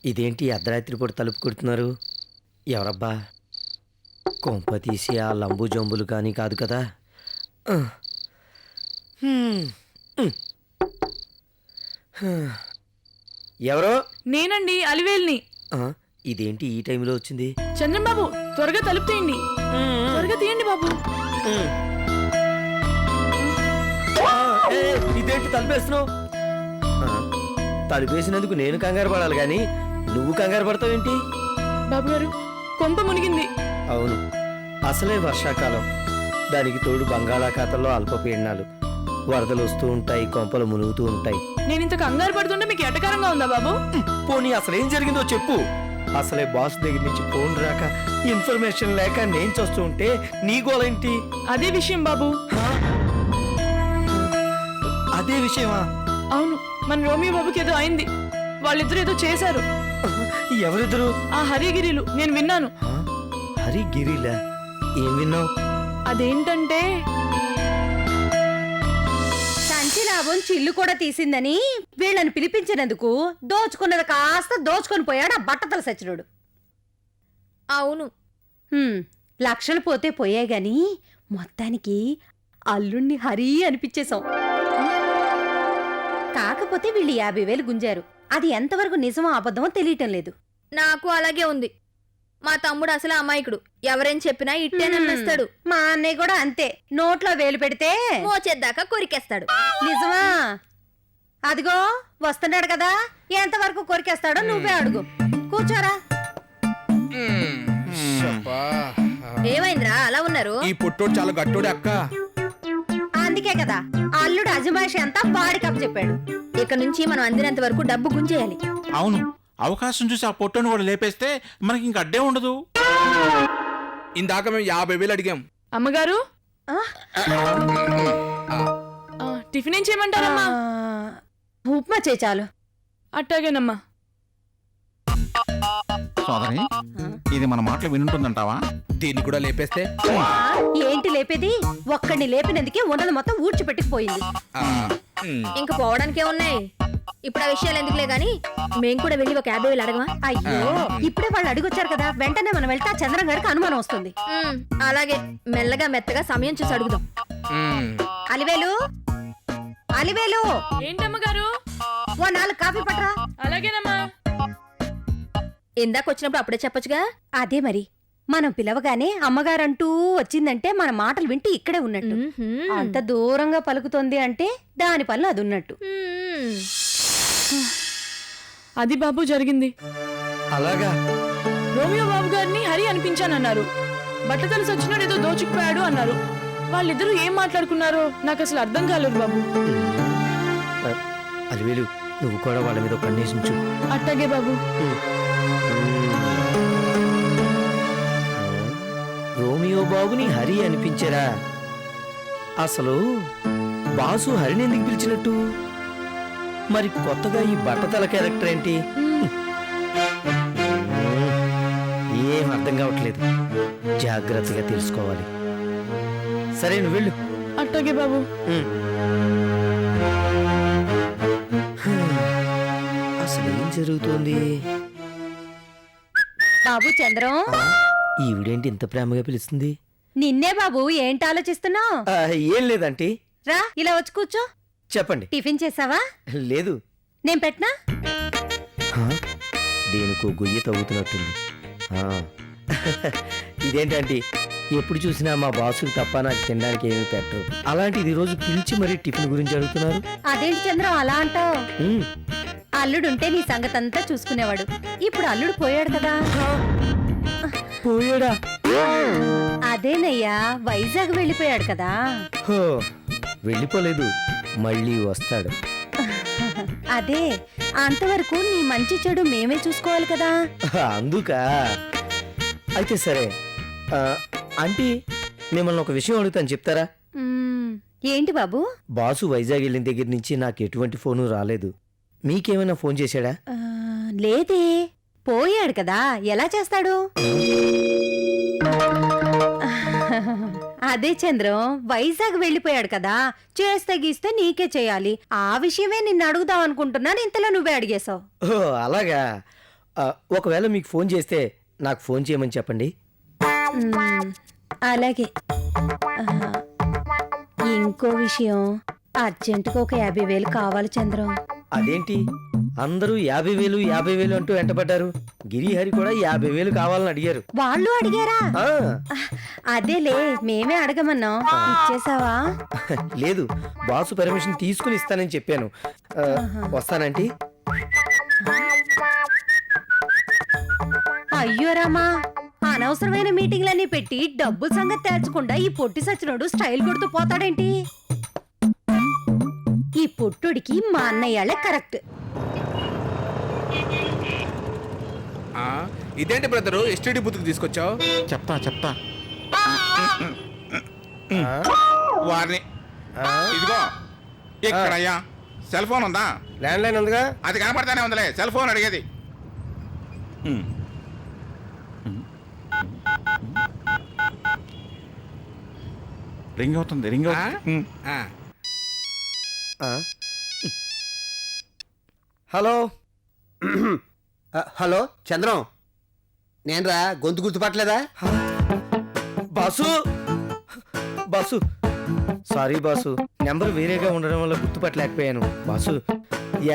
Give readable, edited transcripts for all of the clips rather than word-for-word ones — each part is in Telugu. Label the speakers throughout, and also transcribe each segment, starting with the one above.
Speaker 1: ఇదేంటి అర్ధరాత్రి పూట తలుపు కొడుతున్నారు? ఎవరబ్బా? కొంప తీసి ఆ లంబు జంబులు కానీ కాదు కదా? ఎవరో?
Speaker 2: నేనండి, అలివేల్ని.
Speaker 1: ఇదేంటి ఈ టైంలో వచ్చింది?
Speaker 2: చంద్రబాబు, త్వరగా తలుపు తీయండి. త్వరగా తీయండి బాబు.
Speaker 1: ఇదేంటి తలుపేస్తున్నావు? తలుపేసినందుకు నేను కంగారు పడాలి కానీ నువ్వు కంగారు పడతావేంటి?
Speaker 2: బాబు గారు, కొంప మునిగింది.
Speaker 1: అవును, అసలే వర్షాకాలం, దానికి తోడు బంగాళాఖాతంలో అల్పపీడనాలు, వరదలు వస్తూ ఉంటాయి, కొంపలు మునుగుతూ ఉంటాయి.
Speaker 2: నేను ఇంత కంగారు పడుతుంటే మీకు ఎటకారంగా ఉందా బాబు?
Speaker 1: పోనీ అసలేం జరిగిందో చెప్పు. అసలే బాస్ దగ్గర నుంచి ఫోన్ రాక, ఇన్ఫర్మేషన్ లేక నేను చూస్తూ ఉంటే నీ గోలేంటి?
Speaker 2: అదే విషయం బాబు.
Speaker 1: అదే విషయమా?
Speaker 2: అవును, మన రోమియో బాబుకి ఏదో అయింది. వాళ్ళిద్దరు ఏదో చేశారు.
Speaker 1: ఎవరిద్దరు?
Speaker 2: ఆ హరిగిరిలు. నేను విన్నాను.
Speaker 1: హరిగిరిలా? ఏం విన్నావు?
Speaker 2: అదేంటంటే
Speaker 3: సంచి లాభం చిల్లు కూడా తీసిందని వీళ్ళని పిలిపించినందుకు దోచుకున్నది కాస్త దోచుకొని పోయాడు ఆ బట్టతల సచ్చినోడు.
Speaker 4: అవును,
Speaker 3: లక్షలు పోతే పోయాయి గాని మొత్తానికి అల్లుణ్ణి హరి అనిపించేశాం. కాకపోతే వీళ్ళు 50,000 గుంజారు. అది ఎంతవరకు నిజమో అబద్ధమో తెలియటం లేదు.
Speaker 4: నాకు అలాగే ఉంది. మా తమ్ముడు అసలు అమాయకుడు, ఎవరేం చెప్పినా ఇట్టే నమ్మేస్తాడు.
Speaker 3: మా అన్నయ్య కూడా అంతే, నోట్లో వేలు పెడితే
Speaker 4: మోచేద్దాకా కొరికేస్తాడు.
Speaker 3: నిజమా? అదిగో వస్తున్నాడు కదా, ఎంతవరకు కొరికేస్తాడో నువ్వే అడుగు. కూర్చోరా.
Speaker 4: ఏమైందిరా అలా ఉన్నారు?
Speaker 5: ఈ పుట్టోడు చాలా గట్టోడు అక్క.
Speaker 3: అందుకే కదా అల్లుడు అజమాయిషి అంతా వాడికి అప్పచెప్పాడు.
Speaker 4: ఇక నుంచి మనం అందినంత వరకు డబ్బు గుంజేయాలి.
Speaker 5: అవును, అవకాశం చూసి ఆ పొట్టను కూడా లేపేస్తే మనకి ఇంక అడ్డే ఉండదు. ఇందాక మేము 50,000 అడిగాం.
Speaker 2: అమ్మగారు, టిఫిన్ ఏం చేయమంటారమ్మా?
Speaker 3: ఉప్మా చేయి చాలు.
Speaker 2: అట్టాగేనమ్మా.
Speaker 6: సోదరి, ఇది మన మాటలు వినుంటుందంటావా?
Speaker 5: దీన్ని కూడా లేపేస్తే?
Speaker 3: ఏంటి లేపేది? ఒక్కడిని లేపినందుకే ఉండలు మొత్తం ఊడ్చిపెట్టుకుపోయింది.
Speaker 4: ఇంక పోవడానికే ఉన్నాయి. ఇప్పుడు ఆ విషయాలు ఎందుకులే గాని మేం కూడా వెళ్ళి ఒక 50,000 అడగమా?
Speaker 3: అయ్యో, ఇప్పుడే వాళ్ళు అడిగొచ్చారు కదా, వెంటనే మనం వెళ్తే చంద్రం గారికి అనుమానం వస్తుంది.
Speaker 4: అలాగే మెల్లగా మెత్తగా సమయం చూసి అడుగుదాం.
Speaker 3: అలివేలు, అలివేలు.
Speaker 2: ఏంటమ్మగారు?
Speaker 3: ఓ 4 కాఫీ పట్రా.
Speaker 2: అలాగేనమ్మా.
Speaker 4: ఇందాక వచ్చినప్పుడు అప్పుడే చెప్పొచ్చుగా.
Speaker 3: అదే మరి, మనం పిలవగానే అమ్మగారంటూ వచ్చిందంటే మన మాటలు వింటూ ఇక్కడే ఉన్నట్టు. అంత దూరంగా పలుకుతోంది అంటే దాని పనులు అది ఉన్నట్టు.
Speaker 2: అది బాబు జరిగింది.
Speaker 1: అలాగా?
Speaker 2: రోమియో బాబు గారిని హరి అనిపించానన్నారు. బట్టతల సచ్చినోడు ఏదో దోచుకుపోయాడు అన్నారు. వాళ్ళిద్దరూ ఏం మాట్లాడుకున్నారో నాకు అసలు అర్థం కాలేదు బాబు.
Speaker 1: అలివేలు, నువ్వు కూడా వాళ్ళ మీద ఒక కన్నేసించు.
Speaker 2: అట్టాగే బాబు.
Speaker 1: రోమియో బాబుని హరి అనిపించారా? అసలు బాసు హరిని ఎందుకు పిలిచినట్టు? మరి కొత్తగా ఈ బట్టతల క్యారెక్టర్ ఏంటి? ఏం అర్థం కావట్లేదు. జాగ్రత్తగా తెలుసుకోవాలి. సరే, నువ్వు వెళ్ళు.
Speaker 2: అట్టాగే బాబు.
Speaker 1: అసలు ఏం జరుగుతోంది?
Speaker 3: బాబు చంద్రం,
Speaker 1: ఈవిడేంటి ఇంత ప్రేమగా పిలుస్తుంది?
Speaker 3: నిన్నే బాబు. ఏంటి ఆలోచిస్తున్నావు?
Speaker 1: ఏం లేదంటీ.
Speaker 3: రా, ఇలా వచ్చి కూర్చో.
Speaker 1: చెప్పండి.
Speaker 3: టిఫిన్ చేసావా?
Speaker 1: లేదు.
Speaker 3: నేను పెట్టనా?
Speaker 1: దేనికో గొయ్యి తవ్వుతున్నట్టుంది. ఇదేంటంటే ఎప్పుడు చూసినా మా బాసుకు తప్ప నాకు తినడానికి ఏమీ పెట్టరు. అలాంటిది ఈరోజు పిలిచి మరీ టిఫిన్ గురించి అడుగుతున్నారు.
Speaker 3: అదేంటి చంద్రం అలా అంటావు? అల్లుడుంటే నీ సంగతంతా చూసుకునేవాడు. ఇప్పుడు అల్లుడు పోయాడు కదా.
Speaker 1: పోయాడా?
Speaker 3: అదేనయ్యా, వైజాగ్ వెళ్ళిపోయాడు కదా.
Speaker 1: వెళ్ళిపోలేదు, మళ్ళీ వస్తాడు.
Speaker 3: అదే, అంతవరకు నీ మంచి చెడు మేమే చూసుకోవాలి కదా.
Speaker 1: అందుకా? అయితే సరే. ఆంటీ, మిమ్మల్ని ఒక విషయం అడుగుతాను, చెప్తారా?
Speaker 3: ఏంటి బాబు?
Speaker 1: బాసు వైజాగ్ వెళ్ళిన దగ్గర నుంచి నాకు ఎటువంటి ఫోను రాలేదు. మీకేమైనా ఫోన్ చేశాడా?
Speaker 3: లేదే, పోయాడు కదా, ఎలా చేస్తాడు? అదే చంద్రం, వైజాగ్ వెళ్ళిపోయాడు కదా, చేస్తే గీస్తే నీకే చేయాలి. ఆ విషయమే నిన్ను అడుగుదాం అనుకుంటున్నాను, ఇంతలో నువ్వే అడిగేశావు.
Speaker 1: ఓ అలాగా. ఒకవేళ మీకు ఫోన్ చేస్తే నాకు ఫోన్ చేయమని చెప్పండి.
Speaker 3: అలాగే. ఇంకో విషయం, అర్జెంటుగా ఒక 50,000 కావాలి చంద్రం.
Speaker 1: అదేంటి అందరూ 50,000 అంటూ వెంటపడ్డారు? గిరిహరి కూడా 50,000 కావాలని అడిగారు.
Speaker 3: వాళ్ళు అడిగారా?
Speaker 1: ఆ,
Speaker 3: అదేలే, మేమే అడగమన్నాం. ఇచ్చేసావా?
Speaker 1: లేదు, బాసు పర్మిషన్ తీసుకుని ఇస్తానని చెప్పాను. వస్తానంటీ.
Speaker 3: అయ్యో రామా, అనవసరమైన మీటింగ్లన్నీ పెట్టి డబ్బుల సంగతి తేల్చకుండా ఈ పొట్టి సచ్చినోడు స్టైల్ కొడుతూ పోతాడేంటి? ఈ పొట్టుడికి మా అన్నయ్యాళ్ళే కరెక్ట్.
Speaker 7: ఇదేంటి బ్రదరు ఎస్టీడీ బూత్కి తీసుకొచ్చావు?
Speaker 6: చెప్తా వారిని ఇదిగో ఇక్కడయ్యా సెల్ ఫోన్ ఉందా?
Speaker 1: ల్యాండ్ లైన్ ఉందిగా.
Speaker 6: అది కనపడతానే ఉందిలే, సెల్ ఫోన్ అడిగేది. రింగ్ అవుతుంది, రింగ్ అవుతుంది.
Speaker 1: హలో.
Speaker 8: హలో చంద్రం, నేనరా, గొంతు గుర్తుపట్టలేదా?
Speaker 1: Boss, boss sorry boss, number వేరేగా ఉండడం వల్ల గుర్తుపట్టలేకపోయాను. బాసు,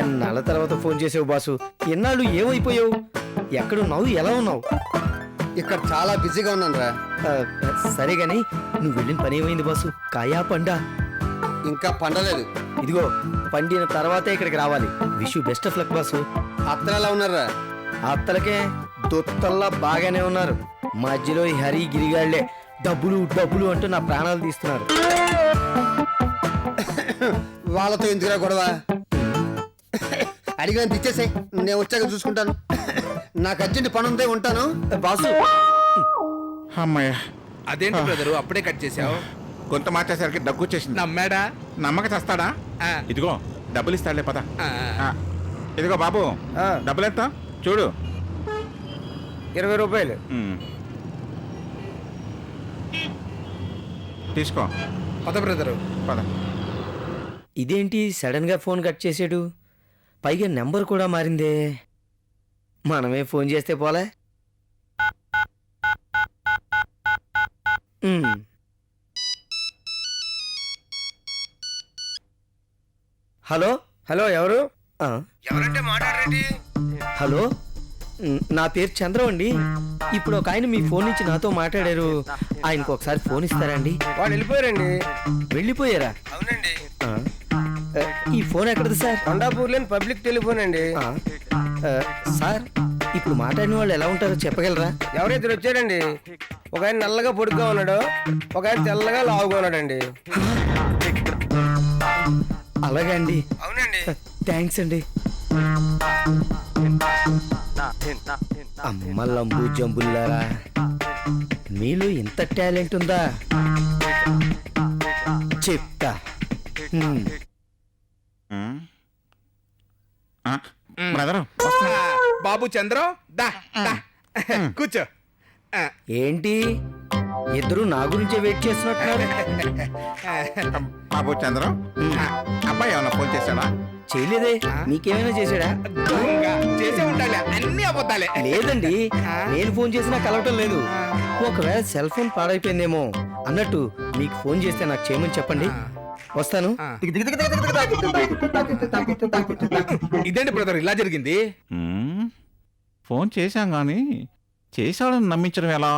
Speaker 1: ఎన్నాళ్ళ తర్వాత ఫోన్ చేసావు బాసు. ఎన్నాళ్ళు ఏమైపోయావు? ఎక్కడున్నావు? ఎలా ఉన్నావు?
Speaker 8: ఇక్కడ చాలా బిజీగా ఉన్నాను రా.
Speaker 1: సరే గాని నువ్వు వెళ్ళిన పని ఏమైంది బాసు? కాయా పండా?
Speaker 8: ఇంకా పండలేదు.
Speaker 1: ఇదిగో, పండిన తర్వాతే ఇక్కడికి రావాలి. Wish you best of luck boss.
Speaker 8: అత్తలు ఎలా ఉన్నారా?
Speaker 1: అత్తలకే దొత్తల్లా బాగానే ఉన్నారు. మధ్యలో ఈ హరి గిరిగాళ్లే డబ్బులు డబ్బులు అంటూ నా ప్రాణాలు తీస్తున్నారు.
Speaker 8: వాళ్ళతో ఎందుకురా గొడవ? అడిగినంత ఇచ్చేసాయి, నేను వచ్చాక చూసుకుంటాను. నాకు అర్జెంట్ పని ఉందే, ఉంటాను.
Speaker 1: బాసు,
Speaker 6: అమ్మాయ్య,
Speaker 7: అదేంటి బ్రదరు అప్పుడే కట్ చేసావు?
Speaker 6: గొంత మార్చేసరికి దగ్గు వచ్చేసింది.
Speaker 7: నమ్మాడా?
Speaker 6: నమ్మక చేస్తాడా? ఇదిగో డబ్బులు ఇస్తాడులే, పద. ఇదిగో బాబు, డబ్బులు ఎంత చూడు.
Speaker 1: 20 రూపాయలు.
Speaker 6: తీసుకో.
Speaker 7: పద బ్రదరు.
Speaker 6: పద.
Speaker 1: ఇదేంటి సడన్ గా ఫోన్ కట్ చేసాడు? పైగా నెంబర్ కూడా మారిందే. మనమే ఫోన్ చేస్తే పోలే. హలో. హలో, ఎవరు?
Speaker 8: ఎవరంటే మాట్లాడండి.
Speaker 1: హలో, నా పేరు చంద్రం అండి. ఇప్పుడు ఒక ఆయన మీ ఫోన్ నుంచి నాతో మాట్లాడారు. ఆయనకు ఒకసారి ఫోన్ ఇస్తారండి?
Speaker 8: వాళ్ళు వెళ్ళిపోయారండి.
Speaker 1: వెళ్ళిపోయారా?
Speaker 8: అవునండి.
Speaker 1: ఈ ఫోన్ ఎక్కడది సార్?
Speaker 8: కొండాపూర్లోని పబ్లిక్ టెలిఫోన్ అండి.
Speaker 1: సార్, ఇప్పుడు మాట్లాడిన వాళ్ళు ఎలా ఉంటారో చెప్పగలరా?
Speaker 8: ఎవరైతే వచ్చారండి, ఒక ఆయన నల్లగా పొడుగ్గా ఉన్నాడు, ఒక ఆయన తెల్లగా లావుగా ఉన్నాడండి.
Speaker 1: అలాగే అండి.
Speaker 8: అవునండి.
Speaker 1: థ్యాంక్స్ అండి. అమ్మ లంబు జంబుల్లారా, మీలో ఇంత టాలెంట్ ఉందా? చెప్తా.
Speaker 6: బ్రదరు,
Speaker 7: బాబు చంద్రం, దా దా కూర్చో.
Speaker 1: ఏంటి ఇద్దరు నా గురించే వెయిట్ చేస్తున్నట్టున్నారు?
Speaker 6: బాబు చంద్రం, అబ్బాయి ఏమన్నా ఫోన్ చేశాడా?
Speaker 1: చేయలేదే. నీకేమైనా చేశాడా?
Speaker 7: చేసే ఉంటాలే, అన్ని అబద్ధాలే.
Speaker 1: లేదండి, నేను ఫోన్ చేసినా కలవటం లేదు. ఒకవేళ సెల్ ఫోన్ పాడైపోయిందేమో అన్నట్టు మీకు ఫోన్ చేస్తే నాకు చేయమని చెప్పండి, వస్తాను.
Speaker 7: ఇదేంటి బ్రదర్ ఇలా జరిగింది?
Speaker 6: ఫోన్ చేశాం కానీ చేశాడని నమ్మించడం ఎలా?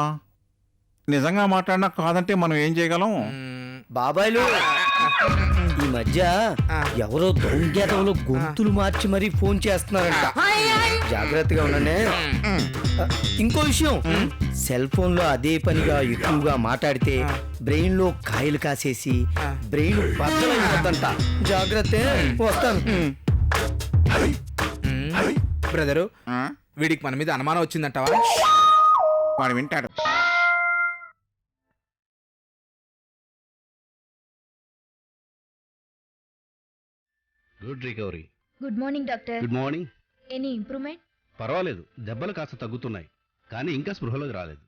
Speaker 6: నిజంగా మాట్లాడినా కాదంటే మనం ఏం చేయగలం?
Speaker 1: బాబాయ్లు, ఈ మధ్య ఎవరో దొంగేతలో గొంతులు మార్చి మరీ ఫోన్ చేస్తున్నారంట. జాగ్రత్తగా ఉండండి. ఇంకో విషయం, సెల్ ఫోన్ లో అదే పనిగా ఎక్కువగా మాట్లాడితే బ్రెయిన్ లో కాయలు కాసేసి బ్రెయిన్ బద్దలైపోతుందంట. జాగ్రత్త. వస్తాను.
Speaker 7: బ్రదరు, వీడికి మన మీద అనుమానం వచ్చిందంటావా?
Speaker 6: వాడు వింటాడు.
Speaker 9: Good recovery.
Speaker 4: Good morning doctor.
Speaker 9: Good morning.
Speaker 4: Any improvement?
Speaker 9: పర్వాలేదు, దెబ్బలు కాస్త తగ్గుతున్నాయి, కానీ ఇంకా స్పృహలోకి రాలేదు.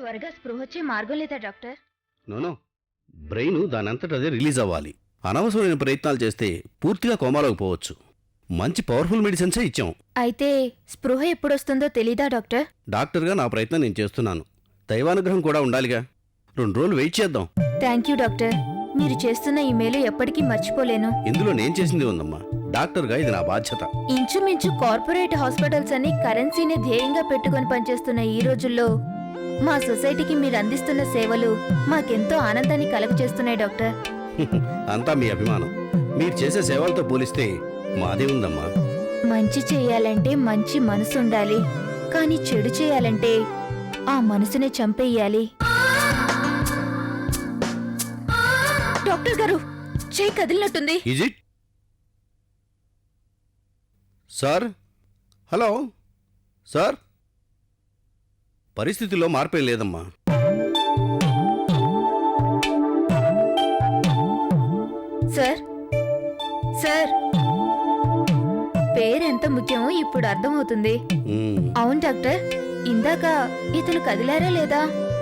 Speaker 4: త్వరగా స్పృహ వచ్చే మార్గం లేదా డాక్టర్?
Speaker 9: నోనో, బ్రెయిన్ దానంతట అదే రిలీజ్ అవ్వాలి. అనవసరమైన ప్రయత్నాలు చేస్తే పూర్తిగా కోమాలోకి పోవచ్చు. మంచి పవర్ఫుల్ మెడిసిన్సే ఇచ్చాం.
Speaker 4: అయితే స్పృహ ఎప్పుడొస్తుందో తెలీదా డాక్టర్?
Speaker 9: డాక్టర్గా నా ప్రయత్నం నేను చేస్తున్నాను. దైవానుగ్రహం కూడా ఉండాలిగా. 2 రోజులు వెయిట్ చేద్దాం.
Speaker 4: Thank you doctor. మీరు చేస్తున్న ఈ మేలు ఎప్పటికీ మర్చిపోలేను.
Speaker 9: ఇందులో నేను చేసింది ఉందమ్మా. డాక్టర్గా ఇది నా బాధ్యత.
Speaker 4: ఇంచుమించు కార్పొరేట్ హాస్పిటల్స్ అన్ని కరెన్సీని ధ్యేయంగా పెట్టుకొని పనిచేస్తున్న ఈ రోజుల్లో మా సొసైటీకి మీరు అందిస్తున్న సేవలు మాకెంతో ఆనందాన్ని కలుగజేస్తున్నాయి డాక్టర్.
Speaker 9: అంతా మీ అభిమానం. మీరు చేసే సేవలతో పోలిస్తే మాదే ఉందమ్మా.
Speaker 4: మంచి చేయాలంటే మంచి మనసు ఉండాలి, కానీ చెడు చేయాలంటే ఆ మనసునే చంపేయాలి. డాక్టర్ గారు, చేయి కదిలినట్టుంది.
Speaker 9: Is it? Sir, hello sir. పరిస్థితిలో మార్పేం లేదమ్మా.
Speaker 4: సార్ సార్, పేరెంత ముఖ్యమో ఇప్పుడు అర్థమవుతుంది. అవును డాక్టర్, ఇందాక ఇతను కదిలారా లేదా?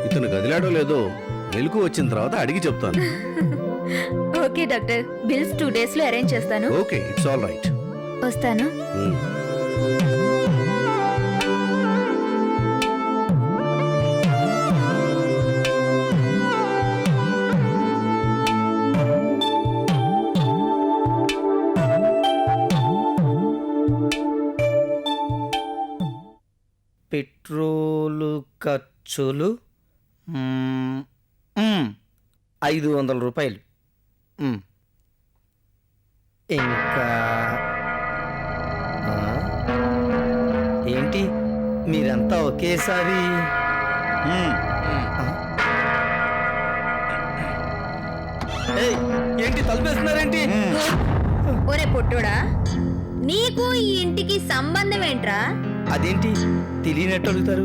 Speaker 9: ఇతను కదిలాడో లేదో వెలుగు వచ్చిన తర్వాత అడిగి చెప్తాను.
Speaker 4: ఓకే డాక్టర్, బిల్స్ 2 days లో అరేంజ్ చేస్తాను.
Speaker 9: Okay, it's all right.
Speaker 4: వస్తాను.
Speaker 1: పెట్రోలు ఖర్చులు 500 రూపాయలు. ఇంకా ఏంటి మీరంతా ఒకేసారి? ఏయ్, ఏంటి తలుపేస్తున్నారేంటి?
Speaker 4: ఒరే పొట్టోడా, నీకు ఈ ఇంటికి సంబంధం ఏంట్రా?
Speaker 1: అదేంటి తెలియనట్టు అడుగుతారు?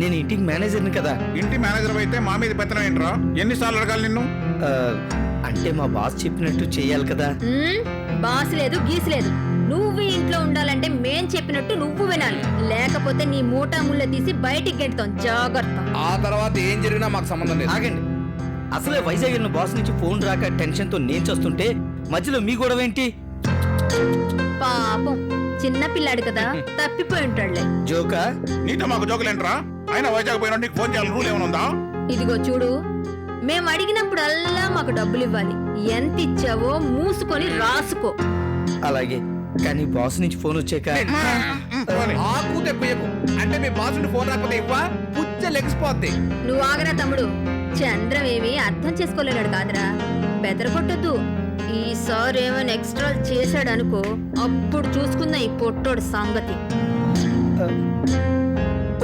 Speaker 1: నేను ఇంటికి మేనేజర్ని కదా.
Speaker 6: ఇంటి మేనేజర్ అయితే మా మీద పెత్తనం ఏంట్రా? ఎన్నిసార్లు అడగాలి నిన్ను?
Speaker 1: అంటే మా బాస్ చెప్పినట్టు చేయాలి కదా.
Speaker 4: బాస్ లేదు, గీస్ లేదు. నువ్వు ఈ ఇంట్లో ఉండాలంటే మేం చెప్పినట్టు నువ్వు వినాలి, లేకపోతే నీ మూటా ముళ్ళ తీసి బయటికి గెంటుతాం. జాగ్రత్త.
Speaker 7: ఆ తర్వాత ఏం జరిగినా మాకు సంబంధం లేదు.
Speaker 1: ఆగండి. అసలే వైజాగ్ వెళ్ళిన బాస్ నుంచి ఫోన్ రాక టెన్షన్తో నేను చేస్తుంటే మధ్యలో మీ గొడవ ఏంటి?
Speaker 4: పాపం చిన్న పిల్లాడు కదా, తప్పిపోయి ఉంటాడులే.
Speaker 1: జోకా?
Speaker 6: నీతో మాకు జోకులేంట్రా? అయినా వైజాగ్ పోయినా నీకు ఫోన్ చేయాలి రూల్ ఏమైనా ఉందా?
Speaker 4: ఇదిగో చూడు, మేము అడిగినప్పుడల్లా మాకు డబ్బులు ఇవ్వాలి. ఎంత ఇచ్చావో మూసుకొని రాసుకో.
Speaker 1: అలాగే, కానీ బాస్ నుంచి ఫోన్ వచ్చాక
Speaker 7: ఆకు తెప్పకు అంటే మీ బాస్ నుండి ఫోన్ రాకపోతే ఇవ్వ పుచ్చ లెగిసిపోద్ది.
Speaker 4: నువ్వు ఆగరా తమ్ముడు. చంద్రం ఏమి అర్థం చేసుకోలేనాడు కాదురా, బెదరగొట్టొద్దు. ఈసారి ఏమైనా ఎక్స్ట్రా చేశాడనుకో, అప్పుడు చూసుకున్న ఈ పొట్టోడు సంగతి.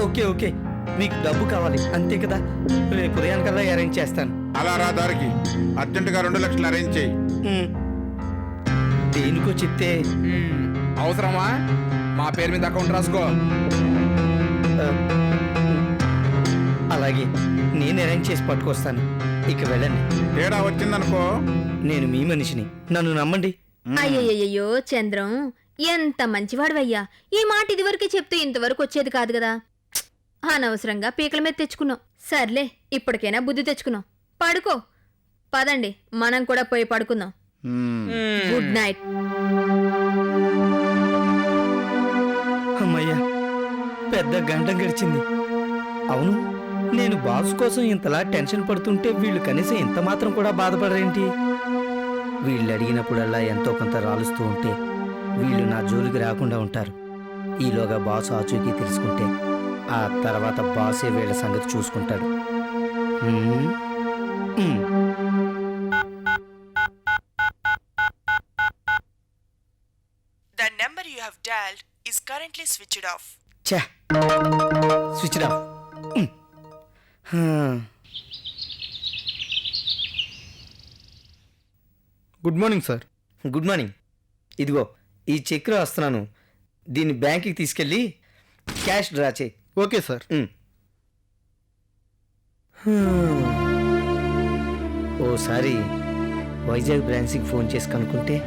Speaker 1: ఓకే ఓకే, మీకు డబ్బు కావాలి అంతే కదా. రేపు ఉదయానికల్లా అరేంజ్ చేస్తాను.
Speaker 6: అలా రా దారికి. అర్జెంటుగా 2 లక్షలు అరేంజ్ చేయి.
Speaker 1: దేనికో చెప్తే
Speaker 7: అవసరమా? మా పేరు మీద అకౌంట్ రాసుకో.
Speaker 1: అలాగే, నేను అరేంజ్ చేసి పట్టుకొస్తాను. ఇక వెళ్ళండి.
Speaker 6: తేడా వచ్చిందనుకో,
Speaker 1: నేను మీ మనిషిని, నన్ను నమ్మండి.
Speaker 4: అయ్యయ్యో చంద్రం, ఎంత మంచివాడివయ్యా. ఈ మాట ఇదివరకే చెప్తే ఇంతవరకు వచ్చేది కాదు కదా. అనవసరంగా పీకల మీద తెచ్చుకున్నావు. సర్లే, ఇప్పటికైనా బుద్ధి తెచ్చుకున్నావు. పడుకో. పదండి, మనం కూడా పోయి పడుకుందాం. Good night.
Speaker 1: అమ్మయ్యా, పెద్ద గంట గడిచింది. అవును, నేను బాస్ కోసం ఇంతలా టెన్షన్ పడుతుంటే వీళ్ళు కనీసం ఇంత మాత్రం కూడా బాధపడరేంటి? వీళ్ళు అడిగినప్పుడల్లా ఎంతో కొంత రాలుస్తూ ఉంటే వీళ్ళు నా జోలికి రాకుండా ఉంటారు. ఈలోగా బాస్ ఆచూకీ తెలుసుకుంటే ఆ తర్వాత బాసే వీళ్ళ సంగతి చూసుకుంటాడు.
Speaker 10: The number you have dialed is currently switched off.
Speaker 1: ఛే, switch off.
Speaker 8: Good morning sir.
Speaker 1: Good morning. ఇదిగో ఈ చెక్ రాస్తున్నాను, దీన్ని బ్యాంక్కి తీసుకెళ్ళి క్యాష్ డ్రా చేయి.
Speaker 8: Okay sir.
Speaker 1: ఓసారి వైజాగ్ బ్రాంచ్కి ఫోన్ చేసి కనుక్కుంటే.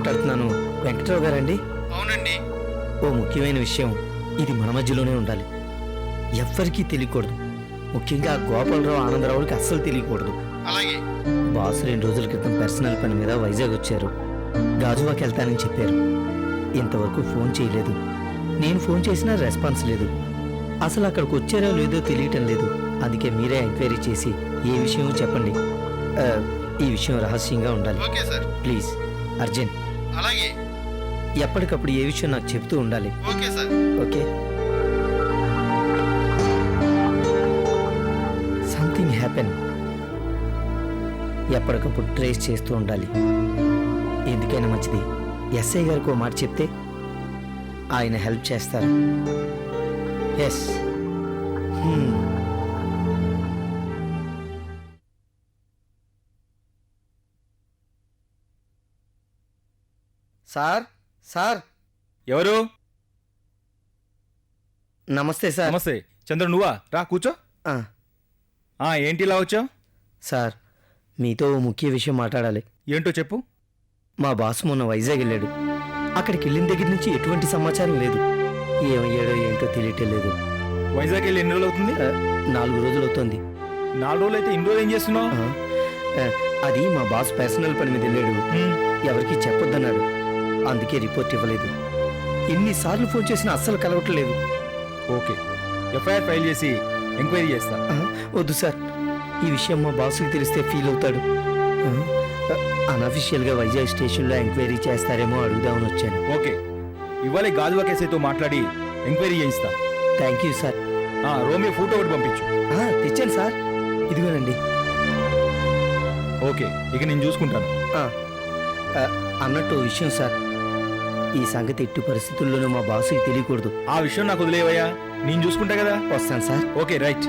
Speaker 1: మాట్లాడుతున్నాను. వెంకట్రావు గారండి?
Speaker 7: అవునండి.
Speaker 1: ఓ ముఖ్యమైన విషయం, ఇది మన మధ్యలోనే ఉండాలి, ఎవ్వరికీ తెలియకూడదు. ముఖ్యంగా గోపాలరావు ఆనందరావులకి అస్సలు తెలియకూడదు.
Speaker 7: అలాగే.
Speaker 1: బాస్ 2 రోజుల క్రితం పర్సనల్ పని మీద వైజాగ్ వచ్చారు. గాజువాకి వెళ్తానని చెప్పారు. ఇంతవరకు ఫోన్ చేయలేదు. నేను ఫోన్ చేసినా రెస్పాన్స్ లేదు. అసలు అక్కడికి వచ్చారో లేదో తెలియటం లేదు. అందుకే మీరే ఎంక్వైరీ చేసి ఏ విషయమో చెప్పండి. ఈ విషయం రహస్యంగా ఉండాలి.
Speaker 7: Okay sir.
Speaker 1: Please, urgent.
Speaker 7: అలాగే.
Speaker 1: ఎప్పటికప్పుడు ఏ విషయం నాకు చెప్తూ ఉండాలి.
Speaker 7: Okay sir.
Speaker 1: Okay. Something happen. ఎప్పటికప్పుడు ట్రేస్ చేస్తూ ఉండాలి. ఎందుకైనా మంచిది ఎస్ఐ గారికి ఓ మాట చెప్తే ఆయన హెల్ప్ చేస్తారు. ఎస్. Sir, sir.
Speaker 11: ఎవరు?
Speaker 1: నమస్తే సార్.
Speaker 11: నమస్తే. చంద్ర నువ్వా? రా కూర్చో. ఏంటి ఇలా వచ్చావు?
Speaker 1: సార్, మీతో ఓ ముఖ్య విషయం మాట్లాడాలి.
Speaker 11: ఏంటో చెప్పు.
Speaker 1: మా బాస్ మొన్న వైజాగ్ వెళ్ళాడు. అక్కడికి వెళ్ళిన దగ్గర నుంచి ఎటువంటి సమాచారం లేదు. ఏమయ్యాడో ఏంటో తెలియటం లేదు.
Speaker 11: వైజాగ్ వెళ్ళి ఎన్ని రోజులు అవుతుంది?
Speaker 1: 4 రోజులు అవుతుంది.
Speaker 11: 4 రోజులు అయితే ఇన్ని రోజులు ఏం చేస్తున్నావు?
Speaker 1: అది మా బాస్ పర్సనల్ పని మీద వెళ్ళాడు. ఎవరికి చెప్పొద్దన్నాడు. అందుకే రిపోర్ట్ ఇవ్వలేదు. ఎన్నిసార్లు ఫోన్ చేసినా అస్సలు కలవట్లేదు.
Speaker 11: ఓకే, ఎఫ్ఐఆర్ ఫైల్ చేసి ఎంక్వైరీ చేస్తా.
Speaker 1: వద్దు సార్, ఈ విషయం మా బాస్కి తెలిస్తే ఫీల్ అవుతాడు. అనఫిషియల్గా వైజాగ్ స్టేషన్లో ఎంక్వైరీ చేస్తారేమో అడుగుదామని వచ్చాను.
Speaker 11: ఓకే, ఇవాళ గాజువా కేసుతో మాట్లాడి ఎంక్వైరీ చేయిస్తా.
Speaker 1: Thank you sir.
Speaker 11: Romeo photo ఒకటి పంపించు.
Speaker 1: తెచ్చాను సార్, ఇదిగోనండి.
Speaker 11: ఓకే, ఇక నేను చూసుకుంటాను.
Speaker 1: అన్నట్టు విషయం సార్, ఈ సంగతి ఎట్టి పరిస్థితుల్లోనూ మా బాసుకి తెలియకూడదు.
Speaker 11: ఆ విషయం నాకు వదిలేవయ్యా, నేను చూసుకుంటా కదా.
Speaker 1: వస్తాను సార్.
Speaker 11: Okay, right.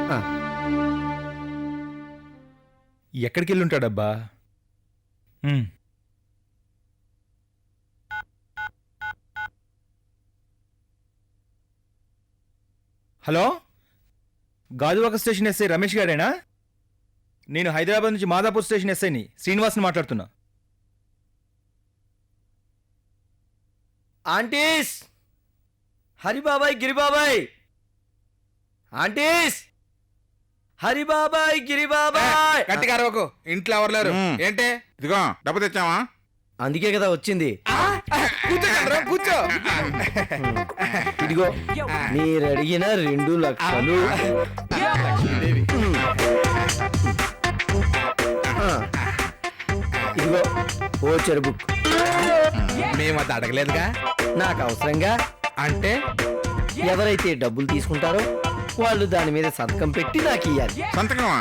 Speaker 11: ఎక్కడికి వెళ్ళి ఉంటాడబ్బా? Hello, Gajuwaka station SI Ramesh గారేనా? నేను హైదరాబాద్ నుంచి మాదాపూర్ స్టేషన్ ఎస్ఐని శ్రీనివాస్ని మాట్లాడుతున్నా.
Speaker 1: ఆంటీస్, హరిబాబాయ్, గిరిబాబాయ్. ఆంటీస్, హరిబాబాయ్, గిరిబాబాయ్.
Speaker 7: గట్టిగా అరవకు, ఇంట్లో ఎవరు లేరు. ఏంటే?
Speaker 6: ఇదిగో డబ్బు తెచ్చావా?
Speaker 1: అందుకే కదా వచ్చింది.
Speaker 7: కూర్చో చంద్ర, కూర్చో.
Speaker 1: ఇదిగో మీరు అడిగిన 2 లక్షలు. ఇదిగో ఓచర్ బుక్.
Speaker 7: మేము అది అడగలేదుగా.
Speaker 1: నాకు అవసరంగా.
Speaker 7: అంటే
Speaker 1: ఎవరైతే డబ్బులు తీసుకుంటారో వాళ్ళు దాని మీద సంతకం పెట్టి నాకు ఇయ్యాలి.
Speaker 6: సంతకమా?